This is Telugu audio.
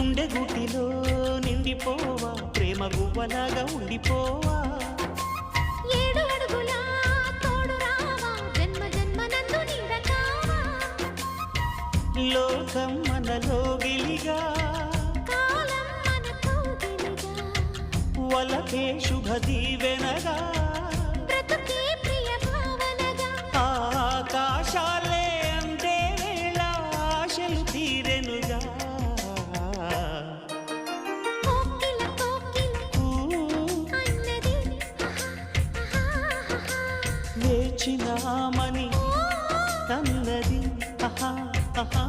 గుండె గుటిలో నిండిపోవా ప్రేమ గువ్వలాగా ఉండిపోవా ఏడు అడుగుల తోడు రావా జన్మ జన్మనందు నీడకావా లోకం మనలో గిలిగా కాలం మనతో గిలిగా వలకే శుభ దీవెనగా బ్రతుకే ప్రియ భావనగా ఆకాశాలే అందే వేళ ఆశలు తీరెనుగా కోకిల కోకిల అన్నది వేచినామని అన్నది ఆహా ఆహా